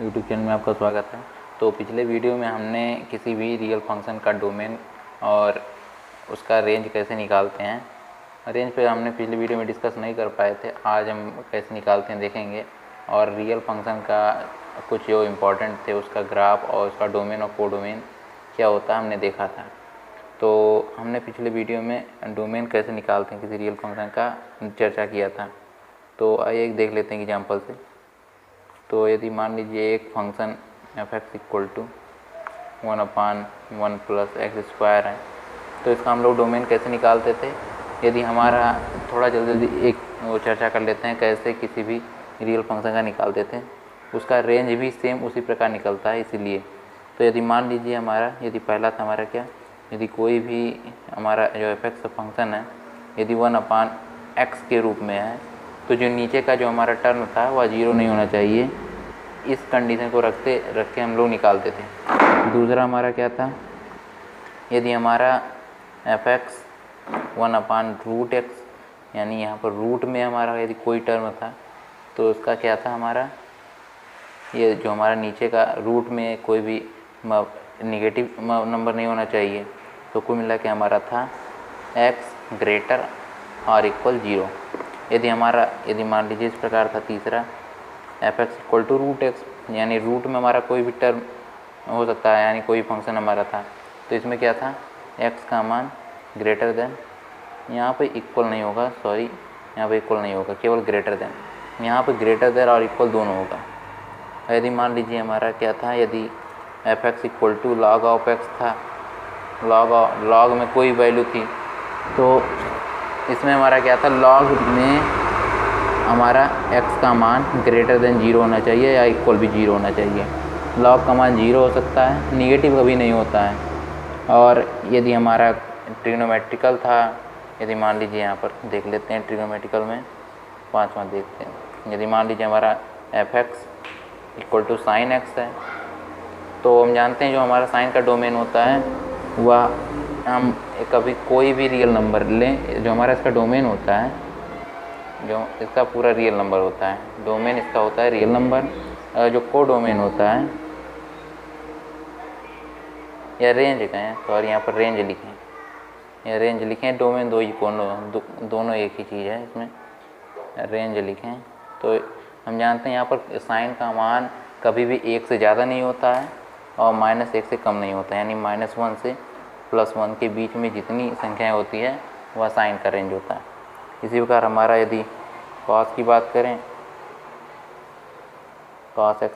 YouTube channel में आपका स्वागत है। तो पिछले वीडियो में हमने किसी भी रियल फंक्शन का डोमेन और उसका रेंज कैसे निकालते हैं, रेंज पे हमने पिछले वीडियो में डिस्कस नहीं कर पाए थे। आज हम कैसे निकालते हैं देखेंगे, और रियल फंक्शन का कुछ जो इम्पोर्टेंट थे उसका ग्राफ और उसका डोमेन और कोडोमेन क्या होता है हमने देखा था। तो हमने पिछले वीडियो में डोमेन कैसे निकालते हैं किसी रियल फंक्शन का चर्चा किया था। तो आइए एक देख लेते हैं एग्जाम्पल से। तो यदि मान लीजिए एक फंक्शन f(x) = 1/1 + x² है, तो इसका हम लोग डोमेन कैसे निकालते थे। यदि हमारा थोड़ा जल्दी एक वो चर्चा कर लेते हैं कैसे किसी भी रियल फंक्शन का निकालते थे। उसका रेंज भी सेम उसी प्रकार निकलता है। इसीलिए तो यदि मान लीजिए यदि पहला था हमारा क्या, यदि कोई भी हमारा जो f(x) फंक्शन है यदि 1/x के रूप में है, तो जो नीचे का जो हमारा टर्म था वह 0 नहीं होना चाहिए। इस कंडीशन को रख के हम लोग निकालते थे। दूसरा हमारा क्या था, यदि हमारा f(x) 1/√x, यानी यहाँ पर रूट में हमारा यदि कोई टर्म था, तो उसका क्या था हमारा, ये जो हमारा नीचे का रूट में कोई भी नेगेटिव नंबर नहीं होना चाहिए। तो कुल मिला के हमारा था x ≥ 0। यदि मान लीजिए इस प्रकार था तीसरा, f(x) = √x, यानी रूट में हमारा कोई भी टर्म हो सकता है, यानी कोई फंक्शन हमारा था। तो इसमें क्या था, x का मान ग्रेटर देन, यहाँ पे इक्वल नहीं होगा, सॉरी यहाँ पे इक्वल नहीं होगा, केवल ग्रेटर देन। यहाँ पे ग्रेटर देन और इक्वल दोनों होगा। यदि मान लीजिए हमारा क्या था, यदि f(x) = log(x) था, लॉग में कोई वैल्यू थी, तो इसमें हमारा क्या था, लॉग में हमारा x का मान ग्रेटर देन 0 होना चाहिए या इक्वल भी 0 होना चाहिए। लॉग का मान 0 हो सकता है, निगेटिव कभी नहीं होता है। और यदि हमारा ट्रिग्नोमेट्रिकल था, यदि मान लीजिए यहाँ पर देख लेते हैं ट्रिग्नोमेट्रिकल में, पाँचवा देखते हैं। यदि मान लीजिए हमारा f(x) = sin x है, तो हम जानते हैं जो हमारा साइन का डोमेन होता है वह हम कभी कोई भी रियल नंबर लें, जो हमारा इसका डोमेन होता है, जो इसका पूरा रियल नंबर होता है, डोमेन इसका होता है रियल नंबर। जो कोडोमेन होता है या रेंज कहें, सॉरी यहाँ पर रेंज लिखें या रेंज लिखें, डोमेन दोनों एक ही चीज़ है, इसमें रेंज लिखें। तो हम जानते हैं यहाँ पर साइन का मान कभी भी 1 से ज़्यादा नहीं होता है और -1 से कम नहीं होता है, यानी -1 से +1 के बीच में जितनी संख्याएं होती है वह साइन का रेंज होता है। इसी प्रकार हमारा यदि कॉस की बात करें, cos x,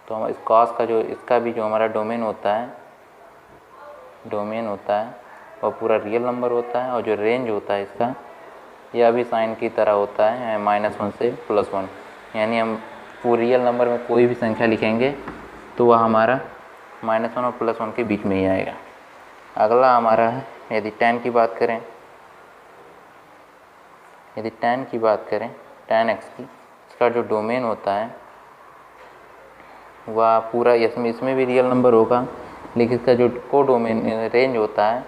तो हम इस कॉस का इसका भी जो हमारा डोमेन होता है वह पूरा रियल नंबर होता है, और जो रेंज होता है इसका यह भी साइन की तरह होता है, -1 से +1। यानी हम पूरे रियल नंबर में कोई भी संख्या लिखेंगे तो वह हमारा -1 और +1 के बीच में ही आएगा। अगला हमारा है, यदि tan की बात करें, tan x की, इसका जो डोमेन होता है वह पूरा इसमें भी रियल नंबर होगा, लेकिन इसका जो कोडोमेन रेंज होता है,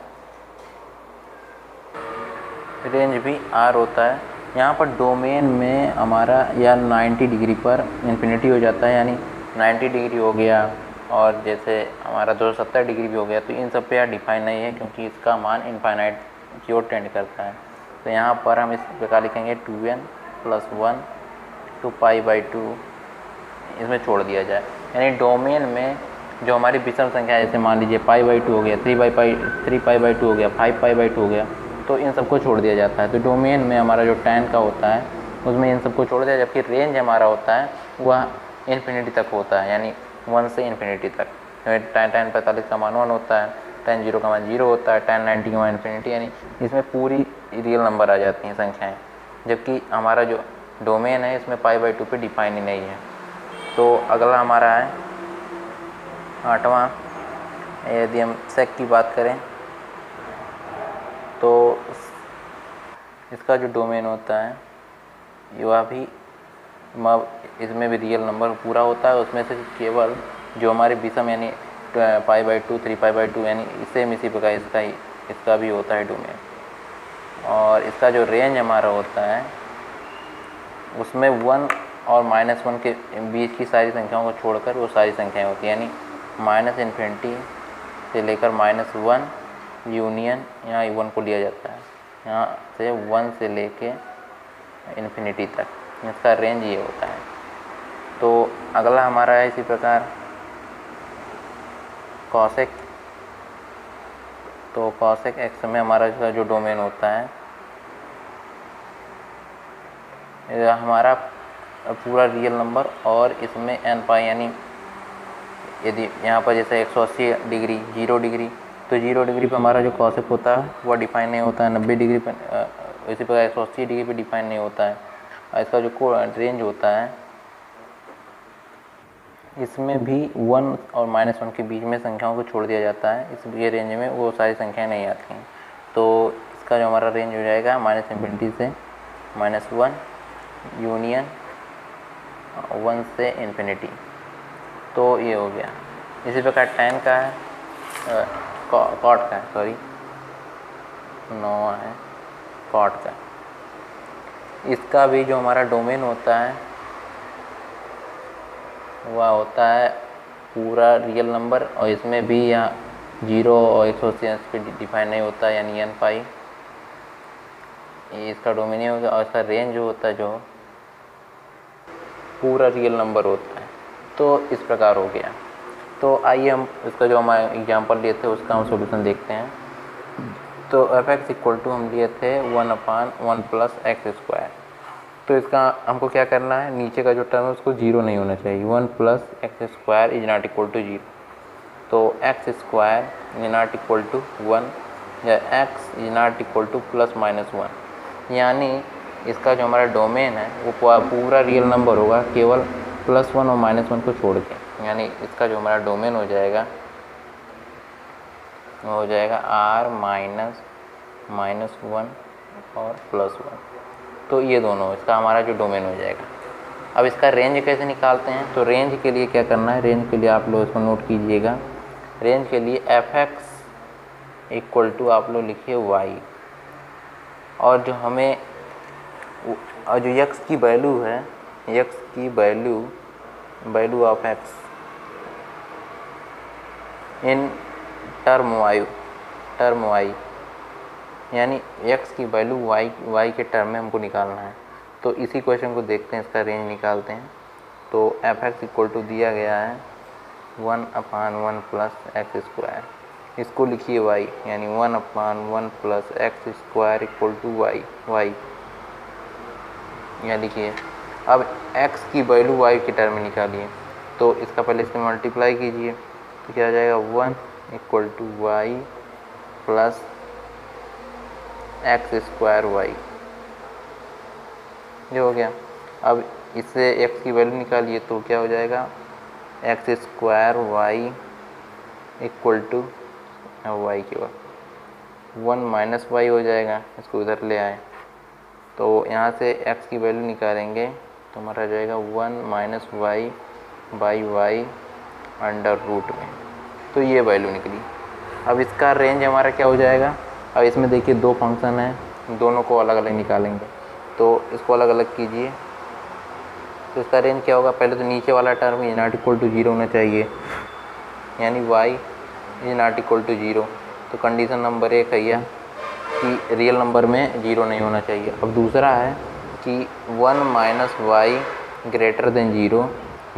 रेंज भी r होता है। यहाँ पर डोमेन में हमारा या 90 डिग्री पर इन्फिनिटी हो जाता है, यानी 90 डिग्री हो गया, और जैसे हमारा 270 डिग्री भी हो गया, तो इन सब पे यार डिफाइन नहीं है, क्योंकि इसका मान इनफाइनाइट की ओर टेंड करता है। तो यहाँ पर हम इस प्रकार लिखेंगे 2n + 1 to π/2, इसमें छोड़ दिया जाए। यानी डोमेन में जो हमारी विषम संख्या है, जैसे मान लीजिए π/2 हो गया, 3π/2 हो गया, 5π/2 हो गया, तो इन सबको छोड़ दिया जाता है। तो डोमेन में हमारा जो tan का होता है उसमें इन सबको छोड़ दिया, जबकि रेंज हमारा होता है वह इन्फिनिटी तक होता है, यानी 1 से इन्फिनिटी तक। tan 45 का मान 1 होता है, tan 0 का मान 0 होता है, tan 90 का मान इन्फिनिटी, यानी इसमें पूरी रियल नंबर आ जाती हैं संख्याएं। जबकि हमारा जो डोमेन है इसमें π/2 पे डिफाइन ही नहीं है। तो अगला हमारा है 8वां, यदि हम sec की बात करें, तो इसका जो डोमेन होता है वह भी इसमें भी रियल नंबर पूरा होता है। उसमें से केवल जो हमारे विषम यानी π/2, 3π/2, यानी सेम इसी प्रकार इसका भी होता है डोमेन। और इसका जो रेंज हमारा होता है उसमें 1 और -1 के बीच की सारी संख्याओं को छोड़कर वो सारी संख्याएं होती हैं, यानी -∞ से लेकर -1 यूनियन यहाँ 1 को लिया जाता है, यहाँ से 1 से लेके इन्फिनिटी तक, इसका रेंज ये होता है। तो अगला हमारा है इसी प्रकार कॉसेक। तो कॉसेक एक्स में हमारा जो डोमेन होता है, हमारा पूरा रियल नंबर और इसमें n पाई, यानी यदि यहाँ पर जैसे 180 डिग्री 0 डिग्री, तो 0 डिग्री पे हमारा जो कॉसेक होता है वह डिफाइन नहीं होता है, 90 डिग्री पर इसी प्रकार 180 डिग्री पे डिफाइन नहीं होता है। और इसका जो रेंज होता है इसमें भी 1 और -1 के बीच में संख्याओं को छोड़ दिया जाता है, इसलिए रेंज में वो सारी संख्याएं नहीं आती हैं। तो इसका जो हमारा रेंज हो जाएगा -∞ से -1 यूनियन 1 से इन्फिनिटी। तो ये हो गया। इसी प्रकार tan का है, कॉट का है, सॉरी 9 है कॉट का। इसका भी जो हमारा डोमेन होता है वह होता है पूरा रियल नंबर, और इसमें भी यहाँ 0 और 180 पे डिफाइन नहीं होता है, यानी n पाई ये इसका डोमेन ही होगा। और इसका रेंज जो होता है जो पूरा रियल नंबर होता है। तो इस प्रकार हो गया। तो आइए हम इसका जो हम एग्जांपल लिए थे उसका हम सॉल्यूशन देखते हैं। तो f(x) इक्वल टू हम लिए थे 1/1 प्लस x²। तो इसका हमको क्या करना है, नीचे का जो टर्म है उसको 0 नहीं होना चाहिए। 1 plus x² is not equal to 0। तो x² is not equal to 1 या x is not equal to +-1, यानी इसका जो हमारा डोमेन है वो पूरा रियल नंबर होगा केवल +1 और -1 को छोड़ के, यानी इसका जो हमारा डोमेन हो जाएगा वो हो जाएगा r -1 और +1। तो ये दोनों इसका हमारा जो डोमेन हो जाएगा। अब इसका रेंज कैसे निकालते हैं, तो रेंज के लिए क्या करना है, रेंज के लिए आप लोग इसको नोट कीजिएगा। रेंज के लिए f(x) इक्वल टू आप लोग लिखिए y, और जो हमें और जो x की वैल्यू है, x की value of x in term y, यानी x की वैल्यू y के टर्म में हमको निकालना है। तो इसी क्वेश्चन को देखते हैं, इसका रेंज निकालते हैं। तो f(x) इक्वल टू दिया गया है 1/1 प्लस x², इसको लिखिए y, यानी 1/1 plus x² equal to y। यहाँ लिखिए। अब x की वैल्यू y के टर्म में निकालिए, तो इसका पहले इसमें मल्टीप्लाई कीजिए, तो क्या आ जाएगा 1 equal to y plus x² y, ये हो गया। अब इससे x की वैल्यू निकालिए, तो क्या हो जाएगा x² y equal to y के बाद 1 माइनस y हो जाएगा, इसको इधर ले आए। तो यहाँ से x की वैल्यू निकालेंगे तो हमारा जाएगा 1 minus y by y under root में। तो ये वैल्यू निकली। अब इसका रेंज हमारा क्या हो जाएगा, अब इसमें देखिए दो फंक्शन है, दोनों को अलग अलग निकालेंगे। तो इसको अलग अलग कीजिए, तो इसका रेंज क्या होगा, पहले तो नीचे वाला term is not equal to 0 होना चाहिए, यानी y is not equal to 0। तो कंडीशन नंबर 1 है यह कि रियल नंबर में 0 नहीं होना चाहिए। अब दूसरा है कि 1 माइनस वाई ग्रेटर देन 0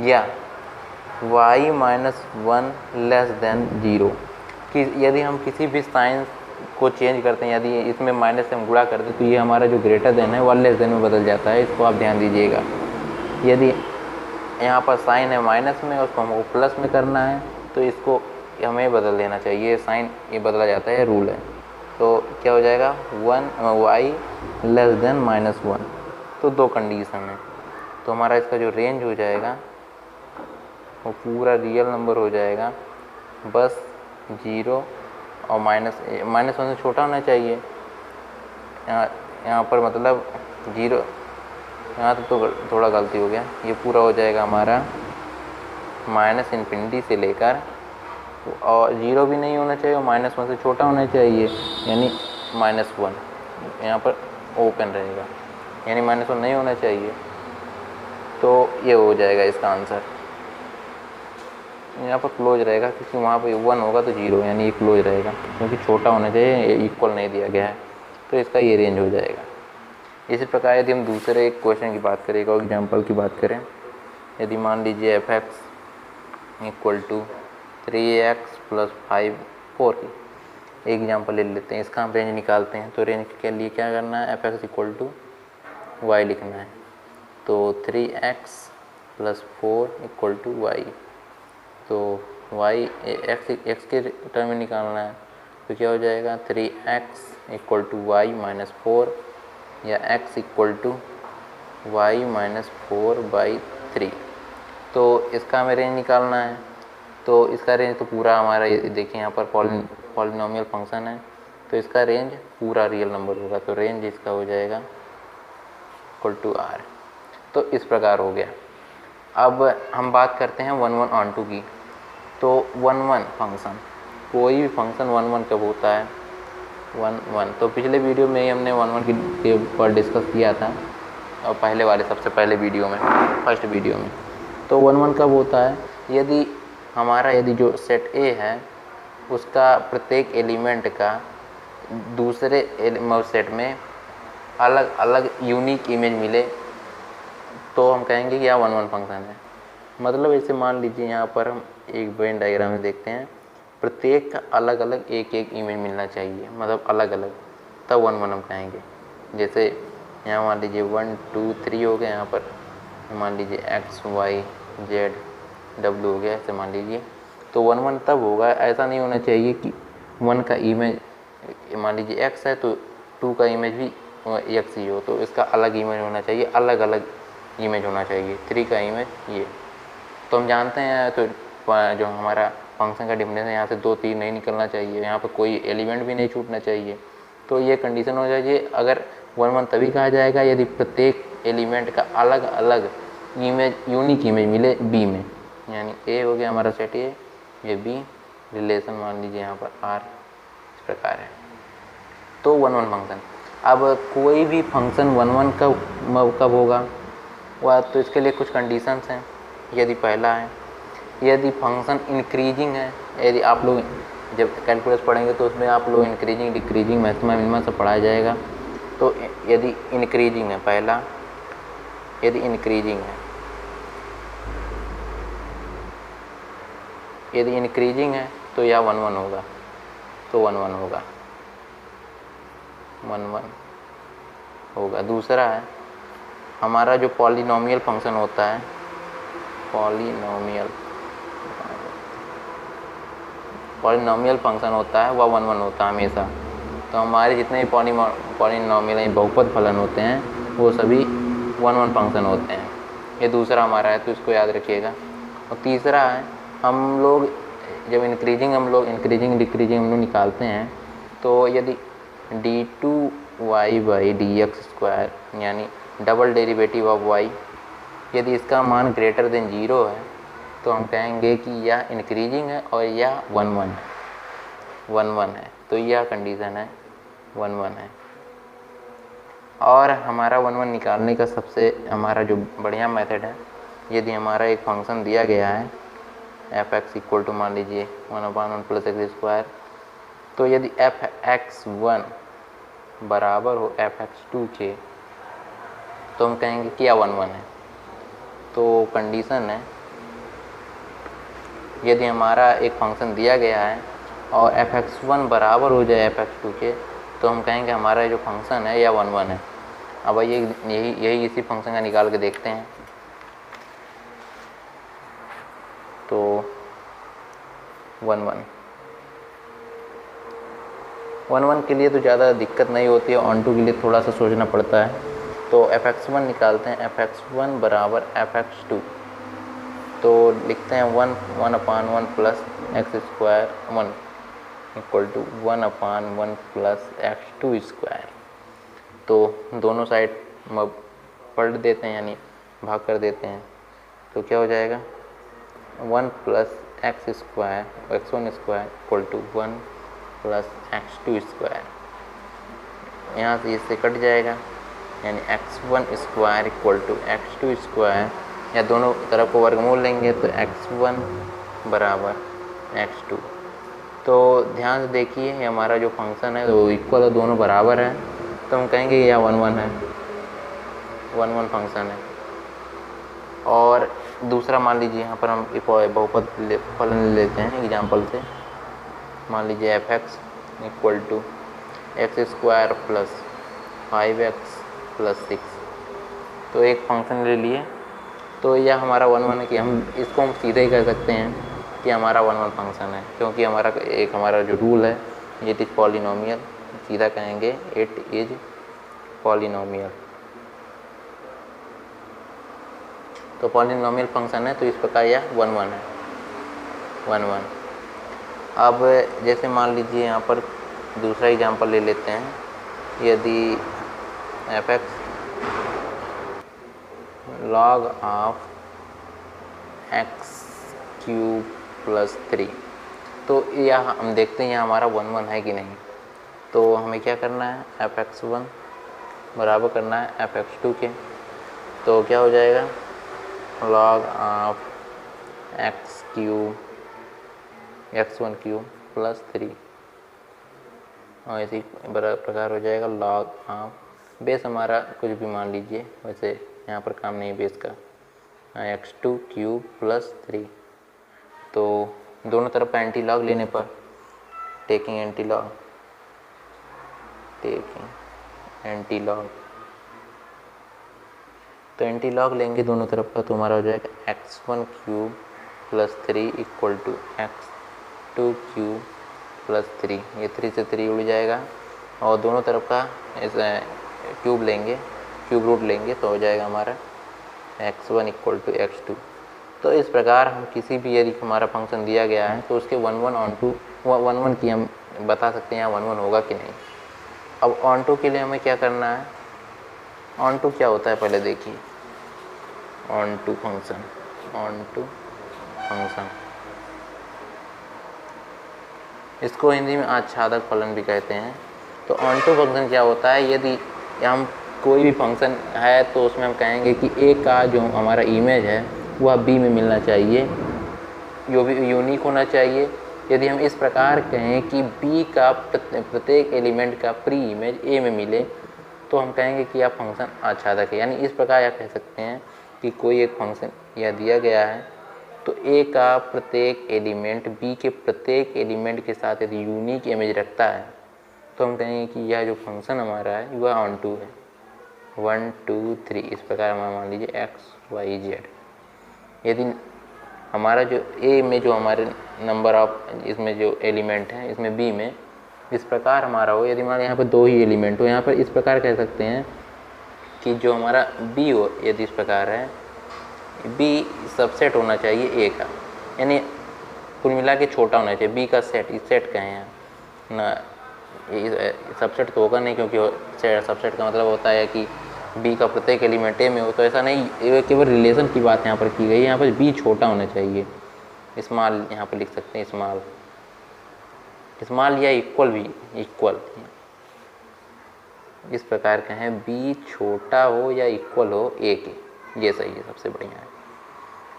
या y माइनस 1 लेस देन 0। कि यदि हम किसी भी साइन को चेंज करते हैं, यदि इसमें माइनस से हम गुणा करते हैं, तो ये हमारा जो ग्रेटर देन है 1 लेस देन में बदल जाता है। इसको आप ध्यान दीजिएगा। यदि यहाँ पर साइन है माइनस में, उसको हमको प्लस में करना है, तो इसको हमें बदल देना चाहिए। साइन ये बदला जाता है, रूल है। तो क्या हो जाएगा 1 y लेस देन -1। तो दो कंडीशन है। तो हमारा इसका जो रेंज हो जाएगा वो पूरा रियल नंबर हो जाएगा, बस 0 और -1 से छोटा होना चाहिए। यहाँ पर मतलब 0, यहाँ तो थोड़ा गलती हो गया। ये पूरा हो जाएगा हमारा -∞ से लेकर, और 0 भी नहीं होना चाहिए और -1 से छोटा होना चाहिए, यानी -1 यहाँ पर ओपन रहेगा, यानी -1 नहीं होना चाहिए। तो ये हो जाएगा इसका आंसर। यहाँ पर क्लोज रहेगा क्योंकि वहाँ पर 1 होगा तो 0, यानी ये क्लोज रहेगा क्योंकि छोटा होना चाहिए, इक्वल नहीं दिया गया है, तो इसका ये रेंज हो जाएगा। इसी प्रकार यदि हम दूसरे एक क्वेश्चन की बात करें, एक और एग्जाम्पल की बात करें, यदि मान लीजिए fx इक्वल टू 3x + 5 4 की एक एग्जाम्पल ले लेते हैं, इसका हम रेंज निकालते हैं। तो रेंज के लिए क्या करना है, fx इक्वल टू y लिखना है। तो 3x + 4 इक्वल टू y, तो y x के टर्म में निकालना है, तो क्या हो जाएगा 3x इक्वल टू y - 4 या x इक्वल टू y - 4/3। तो इसका हमें रेंज निकालना है। तो इसका रेंज तो पूरा हमारा, देखिए यहाँ पर पॉलिनोमियल फंक्शन है, तो इसका रेंज पूरा रियल नंबर होगा, तो रेंज इसका हो जाएगा इक्वल टू r। तो इस प्रकार हो गया। अब हम बात करते हैं 1 1 ऑन टू की। तो 1 1 फंक्शन, कोई भी फंक्शन 1 1 कब होता है, 1 1, तो पिछले वीडियो में ही हमने 1 1 के ऊपर डिस्कस किया था, और पहले वाले सबसे पहले वीडियो में, फर्स्ट वीडियो में। तो 1 1 कब होता है, यदि जो सेट A है उसका प्रत्येक एलिमेंट का दूसरे सेट में अलग अलग यूनिक इमेज मिले, तो हम कहेंगे कि यह 1 1 फंक्शन है। मतलब ऐसे मान लीजिए यहाँ पर हम एक वेन डायग्राम में देखते हैं, प्रत्येक का अलग अलग एक एक इमेज मिलना चाहिए, मतलब अलग अलग, तब 1 1 हम कहेंगे। जैसे यहाँ मान लीजिए 1 2 3 हो गए, यहाँ पर मान लीजिए x y z w हो गया, ऐसे मान लीजिए। तो 1 1 तब होगा, ऐसा नहीं होना चाहिए कि 1 का इमेज मान लीजिए x है तो 2 का इमेज भी x ही हो, तो इसका अलग इमेज होना चाहिए, अलग अलग इमेज होना चाहिए। 3 का इमेज ये, तो हम जानते हैं, तो जो हमारा फंक्शन का डिफरेंस है यहाँ से 2 3 नहीं निकलना चाहिए, यहाँ पर कोई एलिमेंट भी नहीं छूटना चाहिए। तो ये कंडीशन हो जाइए। अगर 1 1 तभी कहा जाएगा यदि प्रत्येक एलिमेंट का अलग अलग इमेज, यूनिक इमेज मिले B में, यानी A हो गया हमारा सेट A, ये B, रिलेशन मान लीजिए यहाँ पर R, इस प्रकार है। तो 1 1 फंक्शन। अब कोई भी फंक्शन 1 1 कब होगा वह, तो इसके लिए कुछ कंडीशंस हैं। यदि पहला है, यदि फंक्शन इंक्रीजिंग है, यदि आप लोग जब कैलकुलस पढ़ेंगे तो उसमें आप लोग इंक्रीजिंग डिक्रीजिंग मैक्सिमम मिनिमम से पढ़ाया जाएगा। तो यदि इंक्रीजिंग है पहला, यदि इंक्रीजिंग है, यदि इंक्रीजिंग है तो यह 1 1 होगा, तो 1 1 होगा, 1 1 होगा। दूसरा है हमारा जो पॉलिनोमियल फंक्शन होता है, पॉलिनोमियल फंक्शन होता है वह 1 1 होता है हमेशा। तो हमारे जितने भी पॉलिनोमियल यानी बहुपद फलन होते हैं वो सभी 1 1 फंक्शन होते हैं। ये दूसरा हमारा है, तो इसको याद रखिएगा। और तीसरा है, हम लोग जब इंक्रीजिंग डिक्रीजिंग हम लोग निकालते हैं, तो यदि d2y/dx² यानी डबल डेरिवेटिव ऑफ y, यदि इसका मान ग्रेटर देन 0 है तो हम कहेंगे कि यह इंक्रीजिंग है और यह 1 1 है। तो यह कंडीशन है 1 1 है। और हमारा 1 1 निकालने का सबसे हमारा जो बढ़िया मेथड है, यदि हमारा एक फंक्शन दिया गया है fx इक्वल टू मान लीजिए 1/1 + x², तो यदि fx1 बराबर हो fx2 के, तो हम कहेंगे कि यह 1 1 है। तो कंडीशन है, यदि हमारा एक फंक्शन दिया गया है और fx1 बराबर हो जाए fx2 के, तो हम कहेंगे हमारा जो फंक्शन है यह 1 1 है। अब आइए यही इसी फंक्शन का निकाल के देखते हैं। तो 1 1 के लिए तो ज़्यादा दिक्कत नहीं होती है, ऑन टू के लिए थोड़ा सा सोचना पड़ता है। तो fx1 निकालते हैं, fx1 बराबर fx2, तो लिखते हैं 1/1 + x² 1 इक्वल टू 1/1 + x2²। तो दोनों साइड पलट देते हैं, यानी भाग कर देते हैं, तो क्या हो जाएगा 1 + x1² इक्वल टू 1 + x2²। यहाँ से इससे कट जाएगा, यानी x1 square equal to x2 square, या दोनों तरफ को वर्गमूल लेंगे तो x1 बराबर x2। तो ध्यान से देखिए ये हमारा जो फंक्शन है वो इक्वल है, दोनों बराबर है, तो हम कहेंगे यह 1 1 है, 1 1 फंक्शन है। और दूसरा मान लीजिए यहाँ पर हम एक बहुपद फलन ले लेते हैं एग्जाम्पल से। मान लीजिए f(x) equal to x square plus 5x plus 6। तो एक फंक्शन ले लिए, तो यह हमारा 1 1 है कि हम इसको हम सीधे ही कह सकते हैं कि हमारा 1 1 फंक्शन है, क्योंकि हमारा जो रूल है इट इज़ पॉलिनोमियल, सीधा कहेंगे इट इज़ पॉलिनोमियल। तो पॉलिनोमियल फंक्शन है, तो इस प्रकार यह 1 1 है, 1 1। अब जैसे मान लीजिए यहाँ पर दूसरा एग्जांपल ले लेते हैं, यदि f(x) log of x³ plus 3, तो यह हम देखते हैं यहाँ हमारा 1 1 है कि नहीं। तो हमें क्या करना है, f(x1) बराबर करना है f(x2) के, तो क्या हो जाएगा log ऑफ x1³ प्लस 3, और इसी प्रकार हो जाएगा log ऑफ, बेस हमारा कुछ भी मान लीजिए, वैसे यहाँ पर काम नहीं बेस का, x2³ प्लस 3। तो दोनों तरफ का एंटी लॉग लेने पर टेकिंग एंटी लॉग, तो एंटी लॉग लेंगे दोनों तरफ का, तो हमारा हो जाएगा x1³ plus 3 equal to x2³ plus 3। ये 3 से 3 उड़ जाएगा, और दोनों तरफ का क्यूब रूट लेंगे, तो हो जाएगा हमारा x1 इक्वल टू x2। तो इस प्रकार हम किसी भी यदि हमारा फंक्शन दिया गया है तो उसके 1 1 ऑन टू 1 1 की हम बता सकते हैं यहाँ 1 1 होगा कि नहीं। अब ऑन टू के लिए हमें क्या करना है, ऑन टू क्या होता है पहले देखिए, ऑन टू फंक्शन इसको हिंदी में आच्छादक फलन भी कहते हैं। तो ऑन टू फंक्शन क्या होता है, यदि हम कोई भी फंक्शन है तो उसमें हम कहेंगे कि ए का जो हमारा इमेज है वह बी में मिलना चाहिए, जो भी यूनिक होना चाहिए। यदि हम इस प्रकार कहें कि बी का प्रत्येक एलिमेंट का प्री इमेज ए में मिले, तो हम कहेंगे कि यह फंक्शन आच्छादक है। यानी इस प्रकार यह कह सकते हैं कि कोई एक फंक्शन यह दिया गया है, तो ए का प्रत्येक एलिमेंट बी के प्रत्येक एलिमेंट के साथ यदि यूनिक इमेज रखता है, तो हम कहेंगे कि यह जो फंक्शन हमारा है वह ऑन टू है। 1 2 3 इस प्रकार हमारा मान लीजिए x y z। यदि हमारा जो ए में जो हमारे नंबर ऑफ इसमें जो एलिमेंट हैं, इसमें बी में इस प्रकार हमारा हो, यदि हमारे यहाँ पर 2 ही एलिमेंट हो, यहाँ पर इस प्रकार कह सकते हैं कि जो हमारा बी हो, यदि इस प्रकार है, बी सबसेट होना चाहिए ए का, यानी कुल मिला के छोटा होना चाहिए बी का सेट। इस सेट कहें हैं ना, सबसेट तो होगा नहीं, क्योंकि सबसेट का मतलब होता है कि बी का प्रत्येक एलिमेंट ए में हो, तो ऐसा नहीं, ये केवल रिलेशन की बात यहाँ पर की गई है। यहाँ पर बी छोटा होना चाहिए, स्मॉल यहाँ पर लिख सकते हैं, स्मॉल या इक्वल भी, इक्वल इस प्रकार का है, बी छोटा हो या इक्वल हो ए के, ये सही है, सबसे बढ़िया है।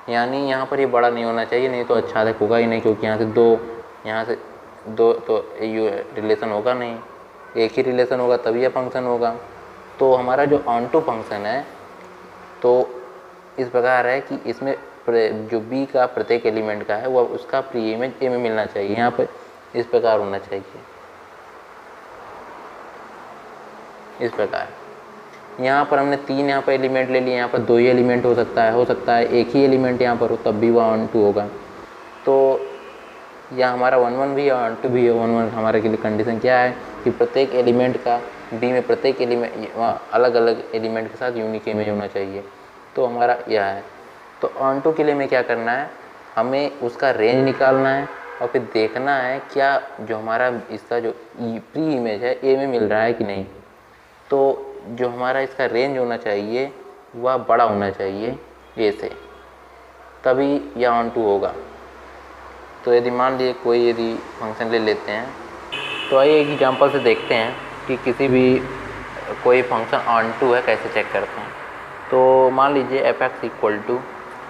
यानी यहाँ पर ये बड़ा नहीं होना चाहिए, नहीं तो आच्छादक होगा ही नहीं, क्योंकि यहाँ से दो तो रिलेशन होगा नहीं, एक ही रिलेशन होगा तभी यह फंक्शन होगा। तो हमारा जो ऑन टू फंक्शन है तो इस प्रकार है कि इसमें जो बी का प्रत्येक एलिमेंट का है वह उसका प्री इमेज ए में मिलना चाहिए, यहाँ पर इस प्रकार होना चाहिए, इस प्रकार। यहाँ पर हमने 3 यहाँ पर एलिमेंट ले लिए, यहाँ पर 2 ही एलिमेंट हो सकता है एक ही एलिमेंट यहाँ पर हो, तब भी वह ऑन टू होगा। तो या हमारा 1 1 भी है, ऑन टू भी है। 1 1 हमारे के लिए कंडीशन क्या है कि प्रत्येक एलिमेंट का बी में प्रत्येक एलिमेंट अलग अलग एलिमेंट के साथ यूनिक इमेज होना चाहिए, तो हमारा यह है। तो ऑन टू के लिए हमें क्या करना है, हमें उसका रेंज निकालना है और फिर देखना है क्या जो हमारा इसका जो प्री इमेज है ए में मिल रहा है कि नहीं। तो जो हमारा इसका रेंज होना चाहिए वह बड़ा होना चाहिए ए से, तभी यह ऑन टू होगा। तो यदि मान लीजिए यदि फंक्शन ले लेते हैं, तो आइए एक एग्जांपल से देखते हैं कि किसी भी कोई फंक्शन ऑन टू है कैसे चेक करते हैं। तो मान लीजिए f x equal to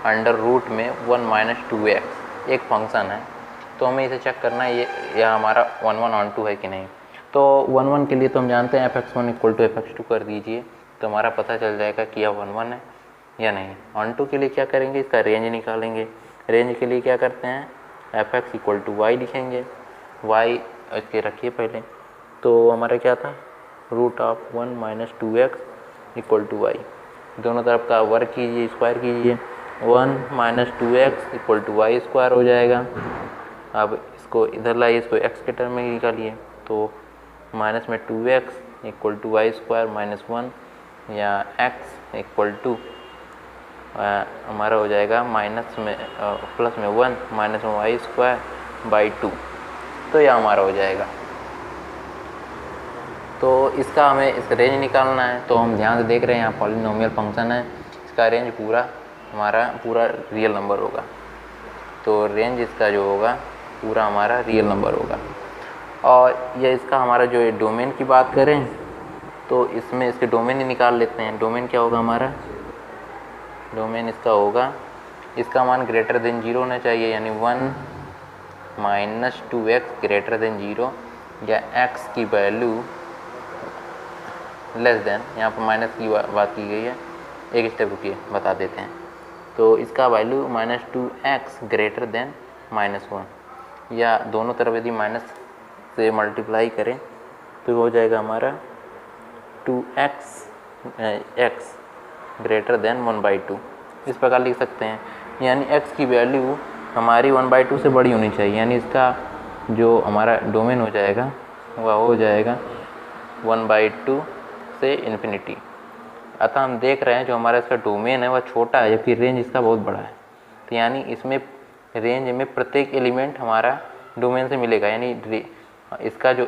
under root में 1 माइनस 2x एक फंक्शन है, तो हमें इसे चेक करना है यह हमारा 1 1 ऑन टू है कि नहीं। तो 1 1 के लिए तो हम जानते हैं f x one equal to f x two कर दीजिए, तो हमारा पता चल जाएगा कि यह 1 1 है या नहीं। ऑन टू के लिए क्या करेंगे, इसका रेंज निकालेंगे। रेंज के लिए क्या करते हैं, f x equal to y लिखेंगे। वाई इसके रखिए पहले, तो हमारा क्या था, root of 1 minus 2x equal to y. दोनों तरफ का वर्क कीजिए, स्क्वायर कीजिए। 1 minus 2x equal to y square हो जाएगा। अब इसको इधर लाइए, इसको x के टर्म में निकालिए, तो माइनस में 2x equal to y square minus 1, या x इक्वल टू हमारा हो जाएगा माइनस में प्लस में 1 माइनस में वाई स्क्वायर बाई 2। तो यह हमारा हो जाएगा। तो इसका हमें इसका रेंज निकालना है, तो हम ध्यान से देख रहे हैं यहाँ पॉलिनोमियल फंक्शन है, इसका रेंज हमारा पूरा रियल नंबर होगा। तो रेंज इसका जो होगा पूरा हमारा रियल नंबर होगा। और यह इसका हमारा जो डोमेन की बात करें तो इसमें इसके डोमेन ही निकाल लेते हैं। डोमेन क्या होगा हमारा, डोमेन इसका होगा, इसका मान ग्रेटर देन 0 होना चाहिए, यानी 1 माइनस 2x ग्रेटर देन 0, या x की वैल्यू लेस देन, यहाँ पर माइनस की बात की गई है, एक स्टेप रुकिए बता देते हैं। तो इसका value minus 2x greater than minus 1, या दोनों तरफ यदि माइनस से मल्टीप्लाई करें तो हो जाएगा हमारा 2x ग्रेटर देन 1/2। इस प्रकार लिख सकते हैं, यानी x की वैल्यू हमारी 1/2 से बड़ी होनी चाहिए, यानी इसका जो हमारा डोमेन हो जाएगा वह हो जाएगा 1/2 से इन्फिनिटी। अतः हम देख रहे हैं जो हमारा इसका डोमेन है वह छोटा है, जबकि रेंज इसका बहुत बड़ा है। तो यानी इसमें रेंज में प्रत्येक एलिमेंट हमारा डोमेन से मिलेगा, यानी इसका जो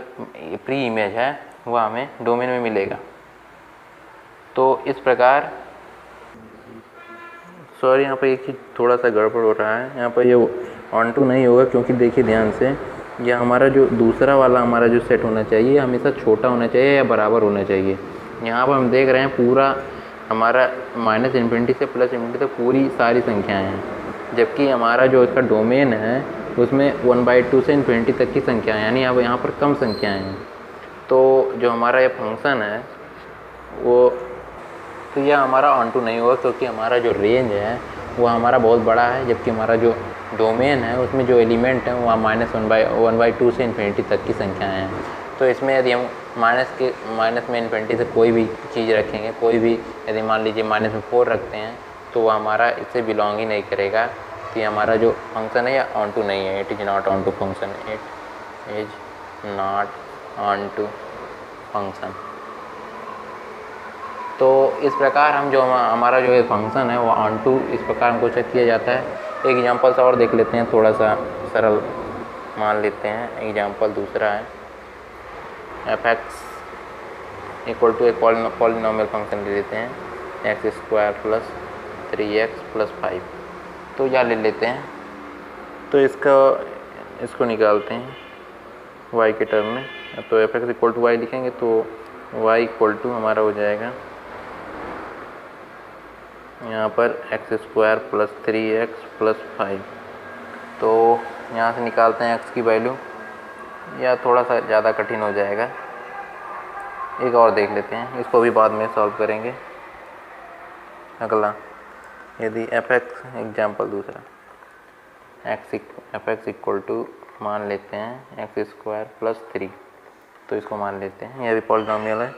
प्री इमेज है वह हमें डोमेन में मिलेगा। तो इस प्रकार सॉरी यहाँ पर एक चीज़ थोड़ा सा गड़बड़ हो रहा है, यहाँ पर ये ऑन टू नहीं होगा, क्योंकि देखिए ध्यान से, यह हमारा जो दूसरा वाला हमारा जो सेट होना चाहिए हमेशा छोटा होना चाहिए या बराबर होना चाहिए। यहाँ पर हम देख रहे हैं पूरा हमारा माइनस इन्फिनिटी से प्लस इन्फिनिटी तक पूरी सारी संख्याएं हैं, जबकि हमारा जो इसका डोमेन है उसमें 1/2 से इन्फिनिटी तक की संख्याएं, यानी अब यहाँ पर कम संख्याएं हैं। तो जो हमारा ये फंक्शन है वो, तो यह हमारा ऑन टू नहीं होगा, क्योंकि हमारा जो रेंज है वह हमारा बहुत बड़ा है, जबकि हमारा जो डोमेन है उसमें जो एलिमेंट हैं वह -1/2 से इन्फिनिटी तक की संख्याएं हैं। तो इसमें यदि हम माइनस में इन्फिनिटी से कोई भी चीज़ रखेंगे, कोई भी यदि मान लीजिए -4 रखते हैं, तो वह हमारा इससे बिलोंग ही नहीं करेगा। कि हमारा जो फंक्शन है या ऑन टू नहीं है, it is not onto function, it is not onto function. तो इस प्रकार हम जो हमारा जो फंक्शन है वो ऑन टू इस प्रकार हमको चेक किया जाता है। एक एग्जांपल से और देख लेते हैं, थोड़ा सा सरल मान लेते हैं। एग्जांपल दूसरा है, एफ एक्स इक्वल टू एक पॉलिनोमियल फंक्शन ले लेते हैं, x² प्लस 3x प्लस 5। तो यह ले लेते हैं, तो इसको निकालते हैं y के टर्म में। तो f x equal to y लिखेंगे, तो y इक्वल टू हमारा हो जाएगा यहाँ पर x² प्लस 3x प्लस 5। तो यहाँ से निकालते हैं x की वैल्यू, या थोड़ा सा ज़्यादा कठिन हो जाएगा, एक और देख लेते हैं, इसको भी बाद में सॉल्व करेंगे। अगला, यदि एफ एक्स एग्जाम्पल दूसरा, एफ एक्स इक्वल टू मान लेते हैं x² प्लस 3, तो इसको मान लेते हैं, यह भी पॉलिनोमियल है।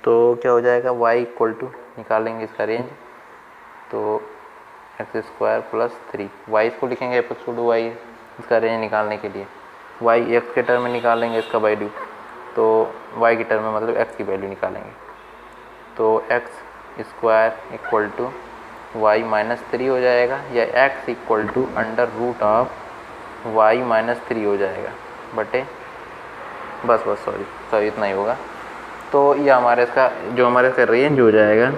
तो क्या हो जाएगा, y इक्वल टू निकालेंगे इसका रेंज, तो x² प्लस 3, y इसको लिखेंगे एफ एक्स टू वाई, इसका रेंज निकालने के लिए y x के टर्म में निकालेंगे इसका वैल्यू, तो y के टर्म में मतलब x की वैल्यू निकालेंगे। तो x² equal to y minus 3 हो जाएगा, या x equal to under root of y minus 3 हो जाएगा बटे, बस सॉरी इतना ही होगा। तो ये हमारे इसका रेंज हो जाएगा।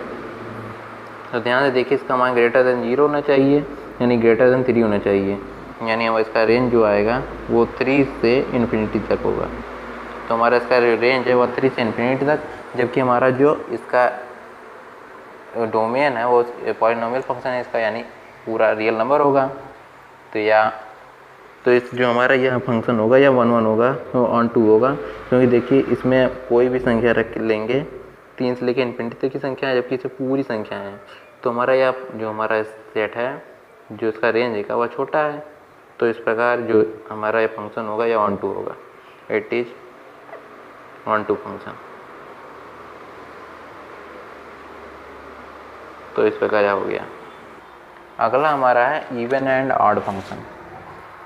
तो ध्यान से देखिए, इसका मान ग्रेटर देन 0 होना चाहिए, यानी ग्रेटर देन 3 होना चाहिए, यानी हमारा इसका रेंज जो आएगा वो 3 से इन्फिनिटी तक होगा। तो हमारा इसका रेंज है वो 3 से इन्फिनिटी तक, जबकि हमारा जो इसका डोमेन है वो पॉलिनोमियल फंक्शन है इसका, यानी पूरा रियल नंबर होगा। तो इस जो हमारा यह फंक्शन होगा या 1 1 होगा वो ऑन टू होगा, क्योंकि देखिए इसमें कोई भी संख्या रख लेंगे 3 से लेकर इन्फिनिटी तक की संख्या है, जबकि इसमें पूरी संख्या है। तो हमारा यह जो हमारा सेट है जो इसका रेंज है वह छोटा है। तो इस प्रकार जो हमारा ये फंक्शन होगा यह ऑन टू होगा, it is onto function. तो इस प्रकार यह हो गया। अगला हमारा है इवन एंड ऑड फंक्शन।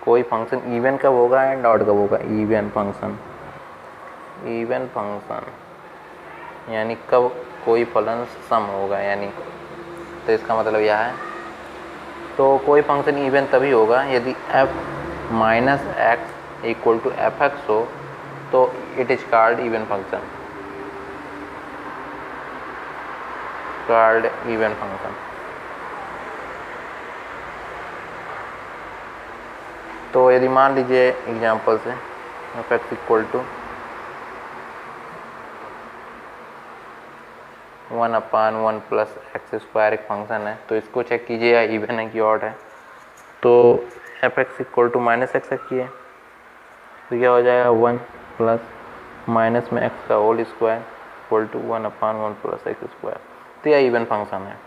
कोई फंक्शन इवन कब होगा एंड ऑड कब होगा। इवन फंक्शन यानी कब कोई फलन सम होगा, यानी तो इसका मतलब यह है। तो कोई फंक्शन इवन तभी होगा यदि f minus x equal to f x हो, तो it is called even function, called even function. तो यदि मान लीजिए एग्जांपल से f x equal to 1/1 plus x square एक फंक्शन है, तो इसको चेक कीजिए या इवन है कि ऑड है। तो f x equal to minus x रखिए, तो क्या हो जाएगा 1 प्लस माइनस में एक्स का whole square equal to 1/1 plus x square. तो यह इवन फंक्शन है।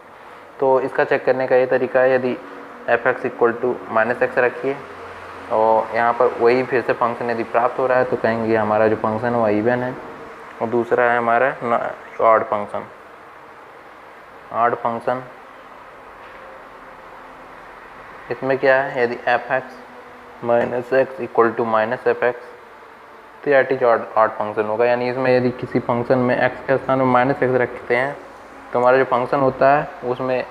तो इसका चेक करने का ये तरीका है, यदि f x equal to minus x रखिए और यहाँ पर वही फिर से फंक्शन यदि प्राप्त हो रहा है तो कहेंगे हमारा जो फंक्शन है वह इवन है। और दूसरा है हमारा ऑड फंक्शन। ऑड फंक्शन इसमें क्या है, यदि f x minus x equal to minus f x, तो यह इज ऑड फंक्शन होगा। यानी इसमें यदि किसी फंक्शन में एक्स के स्थान में माइनस एक्स रखते हैं तो हमारा जो फंक्शन होता है उसमें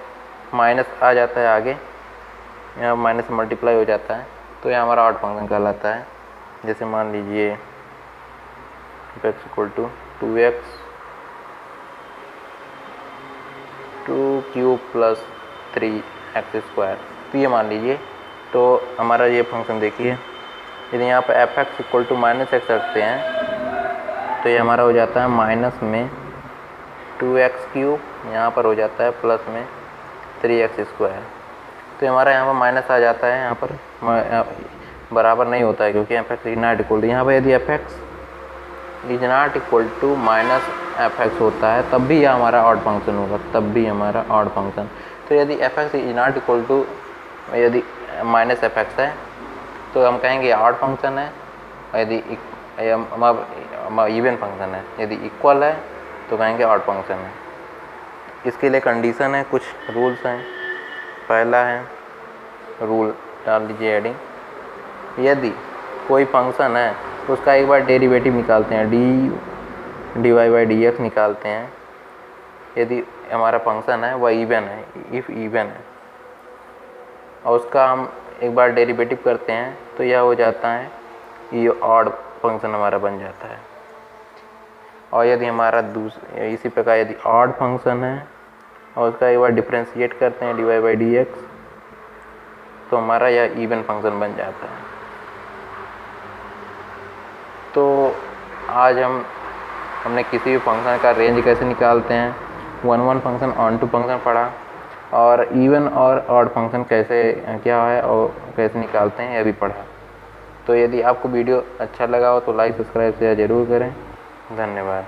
माइनस आ जाता है आगे, यहाँ माइनस मल्टीप्लाई हो जाता है, तो यह हमारा ऑड फंक्शन कहलाता है। जैसे मान लीजिए f x equal to 2x 2 cube plus 3x square, तो ये मान लीजिए। तो हमारा ये फंक्शन देखिए, यदि यहाँ पर f x equal to minus x रखते हैं तो ये हमारा हो जाता है माइनस में 2x क्यूब, यहाँ पर हो जाता है प्लस में 3x स्क्वायर। तो हमारा यहाँ पर माइनस आ जाता है, यहाँ पर बराबर नहीं होता है क्योंकि f x is not equal to, यहाँ पर यदि f x is not equal to minus f x होता है तब भी यह हमारा ऑड फंक्शन होगा, तब भी हमारा ऑड फंक्शन। तो यदि f x is not equal to यदि माइनस एफ एक्स है तो हम कहेंगे ऑड फंक्शन है, और यदि इवन फंक्शन है, यदि इक्वल है तो कहेंगे ऑड फंक्शन है। इसके लिए कंडीशन है, कुछ रूल्स हैं। पहला है रूल डाल दीजिए एडिंग, यदि कोई फंक्शन है तो उसका एक बार डेरिवेटिव निकालते हैं, dy/dx निकालते हैं। यदि हमारा फंक्शन है वह इवन है, इफ़ इवन है, और उसका हम एक बार डेरिवेटिव करते हैं तो यह हो जाता है, ये ऑड फंक्शन हमारा बन जाता है। और यदि हमारा इसी प्रकार यदि ऑड फंक्शन है और उसका एक बार डिफरेंशिएट करते हैं dy/dx, तो हमारा यह इवन फंक्शन बन जाता है। तो आज हमने किसी भी फंक्शन का रेंज कैसे निकालते हैं, 1 1 फंक्शन, ऑन टू फंक्शन पढ़ा, और इवन और ऑड फंक्शन कैसे क्या है और कैसे निकालते हैं यह भी पढ़ा। तो यदि आपको वीडियो अच्छा लगा हो तो लाइक सब्सक्राइब शेयर ज़रूर करें। धन्यवाद।